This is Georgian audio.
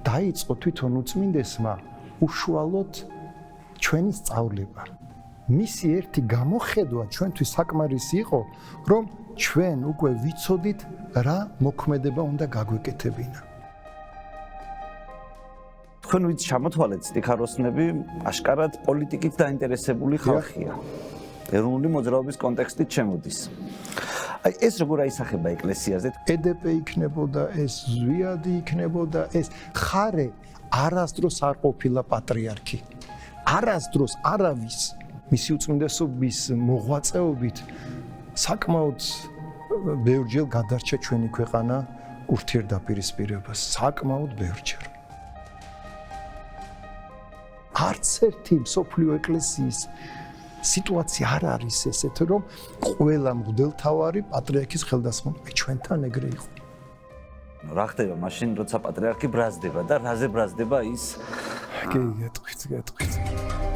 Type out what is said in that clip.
დაიწყო თვითონ უწმინდესმა უშუალოდ ჩვენი სწავლება. მისი ერთი გამოხედვა ჩვენთვის საკმარისი იყო, რომ ჩვენ უკვე ვიცოდით რა მოქმედება უნდა გაგვეკეთებინა. თქვენ ვიც ჩამოთვალეთ სტიქაროსნები აშკარად პოლიტიკით დაინტერესებული ხალხია. ეროვნული მოძრაობის კონტექსტით შემოდის. აი ეს როგორ აისახება ეკლესიაზე? EDP იქნებოდა, ეს ზვიადი იქნებოდა, ეს ხარე არასდროს არ ყოფილა პატრიარქი. არასდროს არავის მისი უწმინდესობის მოღვაწეობით საკმაოდ ბევრჯერ გადარჩა ჩვენი ქვეყანა ურთიერთდაპირისპირებას, საკმაოდ ბევრჯერ. არც ერთი მსოფლიო ეკლესიის სიტუაცია არ არის ესეთ, რომ ყველა მღვდელთავარი პატრიარქის ხელდასხმით ჩვენთან ეგრე იყო. რა ხდება მაშინ, როცა პატრიარქი ბრაზდება და რაზე ბრაზდება ის? კი, გეტყვით.